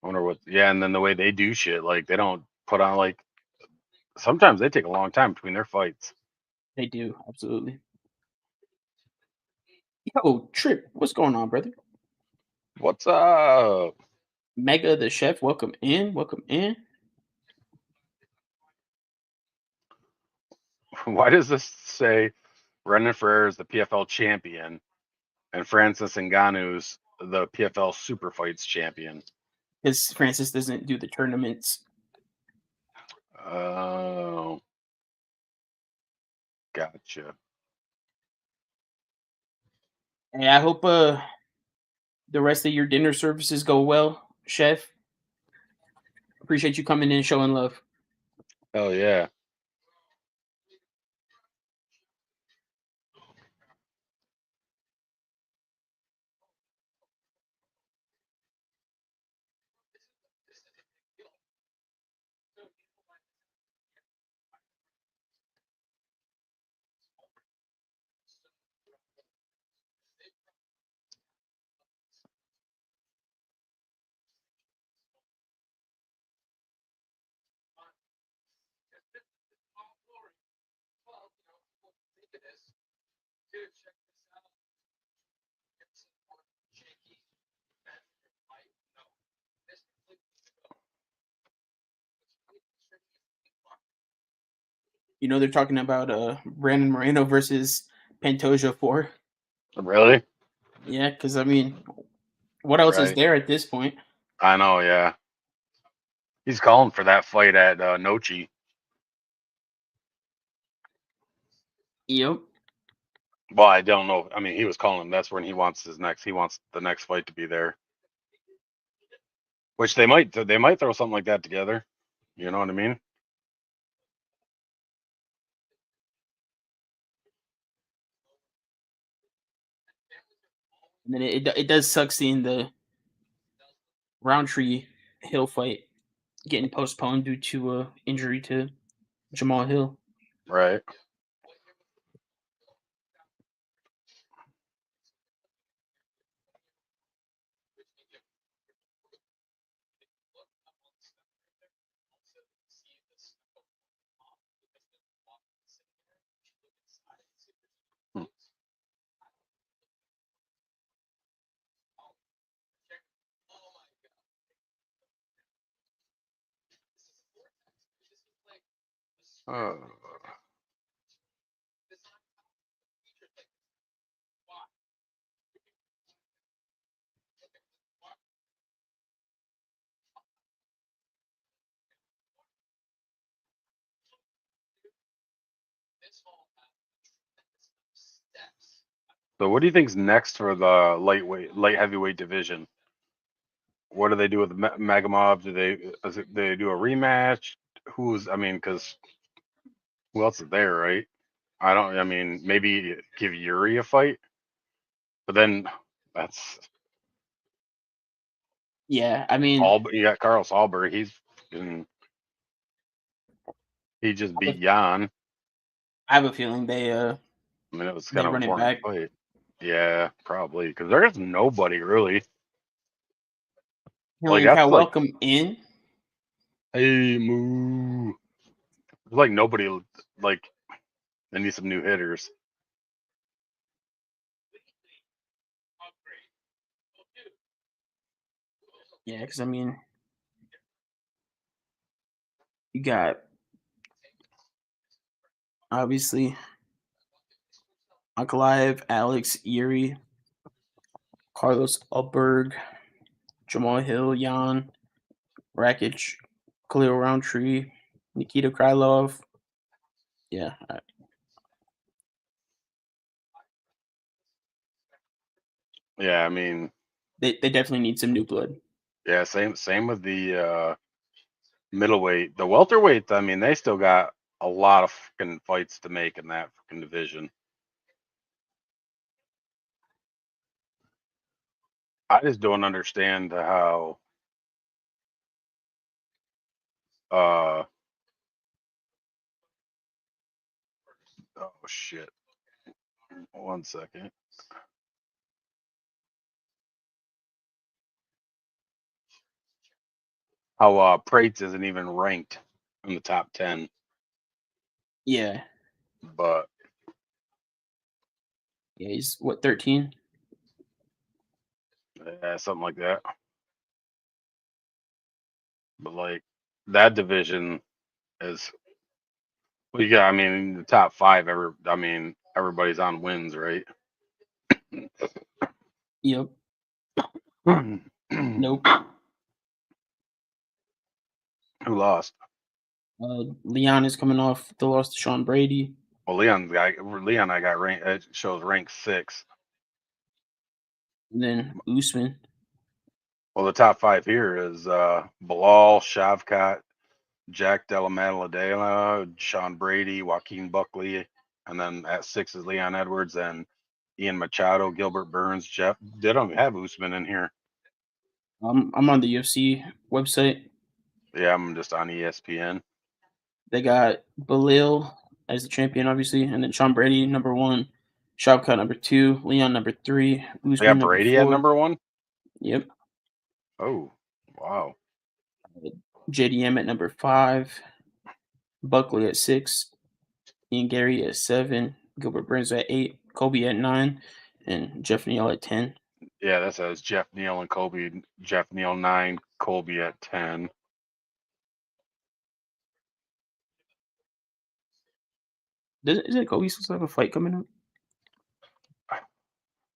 I wonder what. Yeah, and then the way they do shit, like they don't put on like. Sometimes they take a long time between their fights. They do absolutely. Yo, Trip, what's going on, brother? What's up? Mega the Chef, welcome in. Welcome in. Why does this say Brendan Ferrer is the PFL champion and Francis Ngannou's the PFL Super Fights champion? Because Francis doesn't do the tournaments. Oh, gotcha. Hey, I hope the rest of your dinner services go well, Chef. Appreciate you coming in and showing love. Hell yeah. You know they're talking about Brandon Moreno versus Pantoja 4. Really? Yeah, because I mean, what else is Right. there at this point? I know, yeah. He's calling for that fight at Nochi. Yep. Well, I don't know. I mean, he was calling. That's when he wants he wants the next fight to be there. Which they might throw something like that together. You know what I mean? And then it does suck seeing the Roundtree Hill fight getting postponed due to injury to Jamal Hill. Right. Hmm. Uh, so what do you think's next for the light heavyweight division? What do they do with Magomov? Do they do a rematch? I mean, because who else is there, right? I mean, maybe give Yuri a fight, but then that's Yeah, I mean, all. You got Carl Sauber. He just beat Jan. I have a feeling they I mean, it was they kind of a run it boring back. fight. Yeah, probably because there's nobody really. Like Helium Cow, that's like, welcome in. hey, moo. There's like nobody. Like they need some new hitters. Yeah, because I mean, you got obviously Ankalaev, Alex, Yuri, Carlos Alberg, Jamal Hill, Jan, Rakic, Khalil Roundtree, Nikita Krylov. Yeah, Yeah, I mean, they definitely need some new blood. yeah, same with the middleweight. The welterweight, I mean, they still got a lot of fucking fights to make in that fucking division. I just don't understand how uh oh shit. 1 second. How Prates isn't even ranked in the top 10, Yeah, but yeah, he's what 13. Yeah, something like that. But like that division is well, you got. I mean, the top five. Everybody's on wins, right? Yep. Nope. Who lost? Leon is coming off the loss to Sean Brady. Well, Leon, I got rank. It shows rank 6. And then Usman. Well, the top 5 here is Bilal, Shavkat, Jack Della Maddalena, Sean Brady, Joaquin Buckley, and then at 6 is Leon Edwards and Ian Machado, Gilbert Burns, Jeff. They don't have Usman in here. I'm on the UFC website. Yeah, I'm just on ESPN. They got Belil as the champion, obviously, and then Sean Brady number 1, Shavkat number 2, Leon number 3, They Usman got number Brady 4. at number 1. Yep. Oh, wow. JDM at number 5, Buckley at 6, Ian Gary at 7, Gilbert Burns at 8, Kobe at 9, and Jeff Neal at 10. Yeah, that says Jeff Neal and Colby. Jeff Neal 9, Colby at 10. Isn't Kobe supposed to have a fight coming up?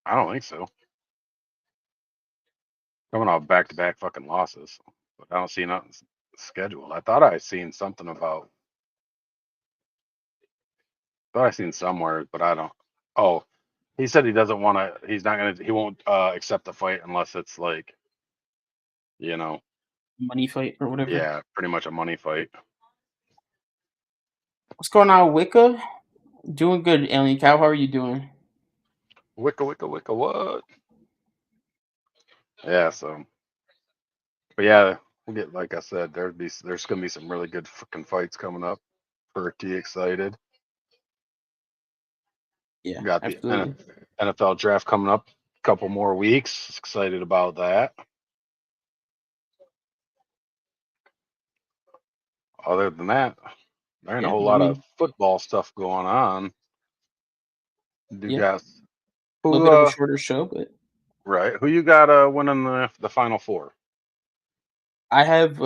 I don't think so. Coming off back-to-back fucking losses, but I don't see nothing scheduled. I thought I seen something about. Thought I seen somewhere, but I don't. Oh, he said he doesn't want to. He's not gonna. He won't accept the fight unless it's like, you know, Money fight or whatever. yeah, pretty much a money fight. What's going on, Wicca? Doing good, Alien Cow. How are you doing? Wicca, what? Yeah, so. But yeah, we'll get, like I said, there's gonna be some really good fucking fights coming up. Pretty excited. Yeah, Got the absolutely. NFL draft coming up a couple more weeks. Excited about that. Other than that, there ain't a Yeah, whole I lot of mean, football stuff going on. Do you yeah, guys a little who bit of a shorter show, but right? Who you got winning the Final Four? I have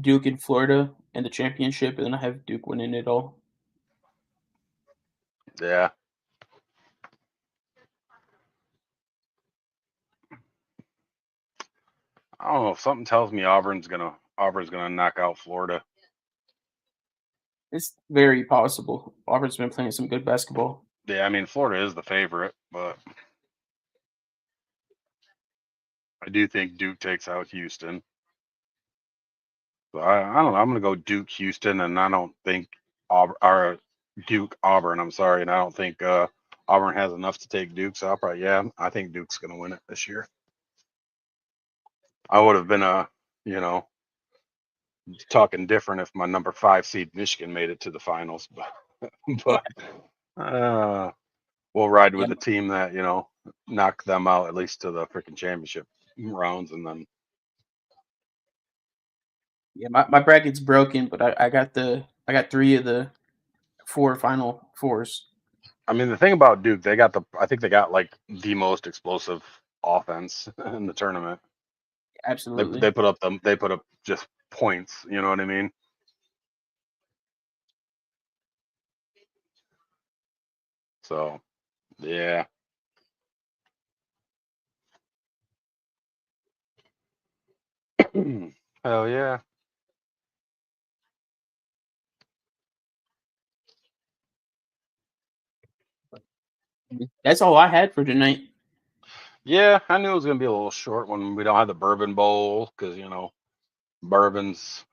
Duke in Florida in the championship, and then I have Duke winning it all. Yeah. I don't know. Something tells me Auburn's gonna knock out Florida. It's very possible. Auburn's been playing some good basketball. Yeah, I mean Florida is the favorite, but I do think Duke takes out Houston. So I don't know. I'm gonna go Duke Houston, and I don't think Duke Auburn. I'm sorry, and I don't think Auburn has enough to take Duke. So I think Duke's gonna win it this year. I would have been talking different if my number 5 seed Michigan made it to the finals, but we'll ride with Yeah, the team that knock them out at least to the freaking championship rounds, and then yeah. My bracket's broken, but I got 3 of the 4 Final Fours. I mean the thing about Duke, I think they got like the most explosive offense in the tournament. Absolutely. They put up just points. You know what I mean? So yeah. Hell yeah. That's all I had for tonight. Yeah, I knew it was gonna be a little short when we don't have the Bourbon Bowl because bourbon's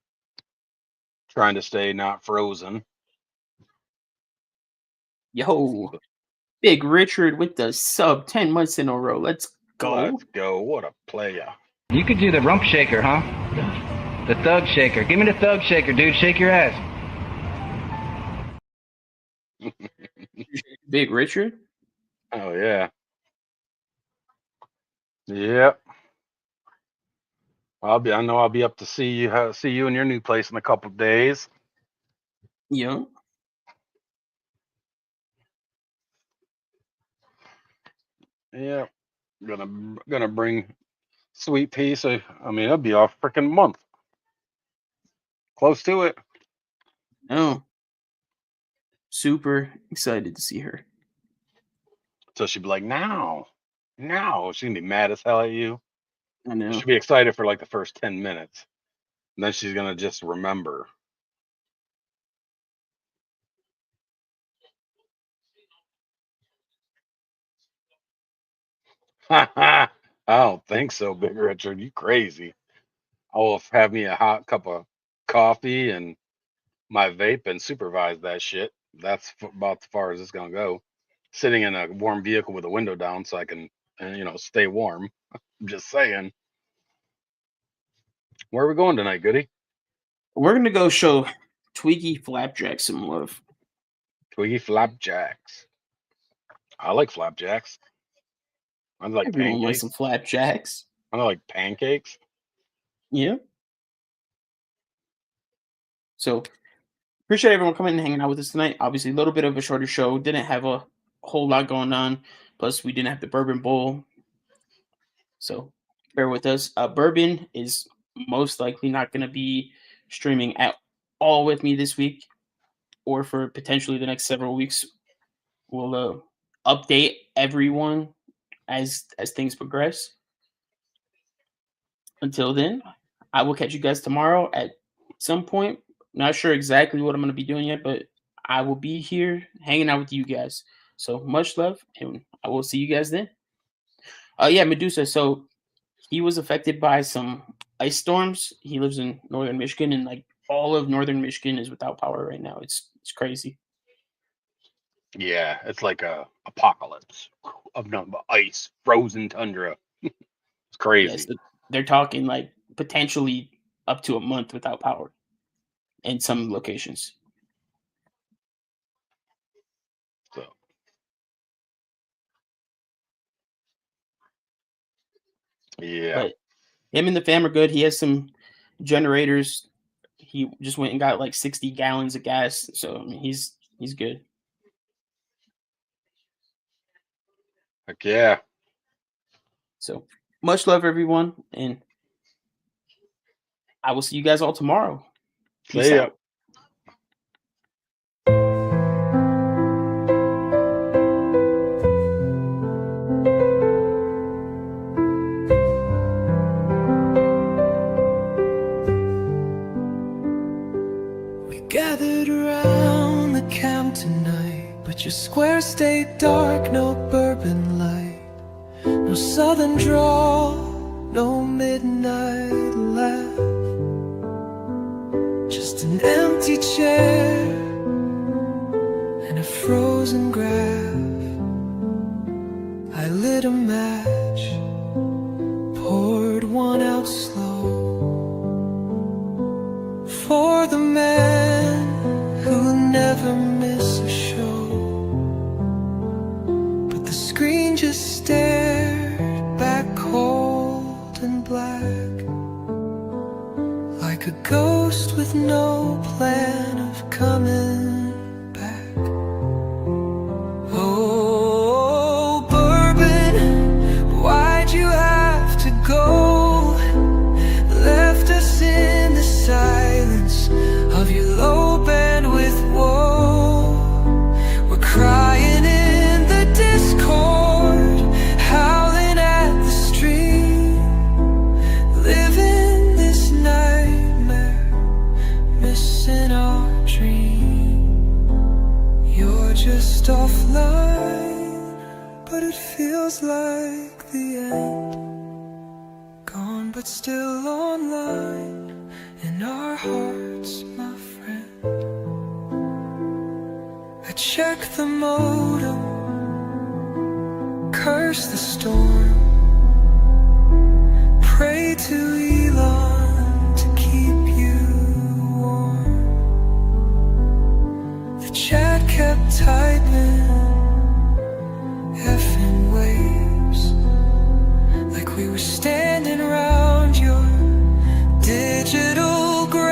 trying to stay not frozen. Yo, Big Richard with the sub 10 months in a row. Let's go. Let's go. What a player. You could do the rump shaker, huh? The thug shaker. Give me the thug shaker, dude. Shake your ass. Big Richard? Oh yeah. Yep. I know I'll be up to see you in your new place in a couple of days. Yeah. Yeah. Gonna bring Sweet pea. So I mean, it'll be off freaking month. Close to it. Oh, super excited to see her. So she'd be like, now. She's gonna be mad as hell at you. I know. She'll be excited for like the first 10 minutes. And then she's gonna just remember. I don't think so, Big Richard. You crazy. I will have me a hot cup of coffee and my vape and supervise that shit. That's about as far as it's gonna go. Sitting in a warm vehicle with a window down so I can, stay warm. I'm just saying. Where are we going tonight, Goody? We're gonna go show Twiggy Flapjack some love. Twiggy flapjacks. I like flapjacks. I like Everyone likes pancakes. some flapjacks. I like pancakes. Yeah. So appreciate everyone coming and hanging out with us tonight. Obviously, a little bit of a shorter show. Didn't have a whole lot going on. Plus, we didn't have the Bourbon Bowl. So bear with us. Bourbon is most likely not going to be streaming at all with me this week or for potentially the next several weeks. We'll update everyone as things progress. Until then, I will catch you guys tomorrow at some point. Not sure exactly what I'm going to be doing yet, but I will be here hanging out with you guys. So much love, and I will see you guys then. Yeah, Medusa. So he was affected by some ice storms. He lives in northern Michigan, and like all of northern Michigan is without power right now. It's crazy. Yeah, it's like a apocalypse of nothing but ice, frozen tundra. It's crazy. Yes, they're talking like potentially up to a month without power in some locations. So, yeah. But him and the fam are good. He has some generators. He just went and got like 60 gallons of gas. So I mean, he's good. Heck yeah. So much love, everyone, and I will see you guys all tomorrow. Peace See ya. out. We gathered around the camp tonight, but your square stayed dark, no bourbon light, no southern drawl, no midnight laugh, just an empty chair and a frozen graph. I lit a match, poured one out slow for the man who'll never miss a show. But the screen just stared back cold and black, like a ghost with no plan of coming back. Oh, bourbon, why'd you have to go? Left us in the silence of your low bandwidth woe. We're crying in the discord, howling at the stream, living this nightmare, missing our dream. You're just offline, but it feels like the end. Gone but still online in our hearts, my friend. I check the modem, curse the storm, pray to Elon to keep you warm. The chat kept typing effing waves, like we were standing around your digital grave.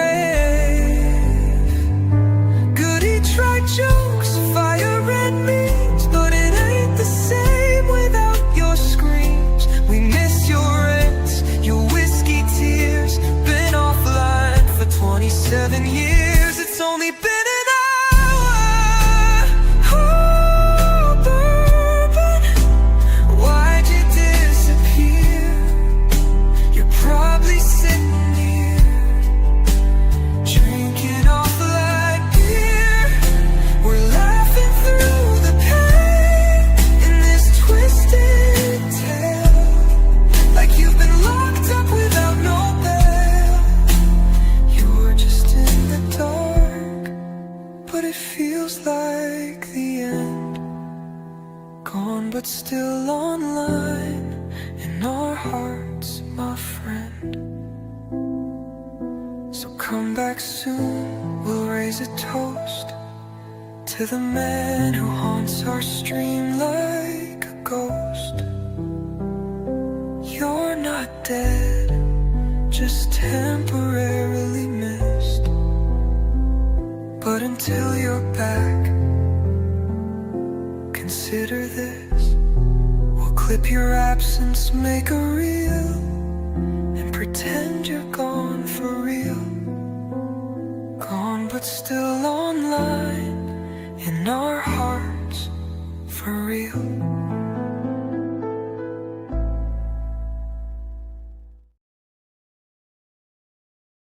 Goody tried jokes, fire and memes, but it ain't the same without your screams. We miss your rants come back soon, we'll raise a toast to the man who haunts our stream like a ghost. You're not dead, just temporarily missed. But until you're back, consider this. We'll clip your absence, make a reel, and pretend you're gone for real. Gone but still online, in our hearts, for real.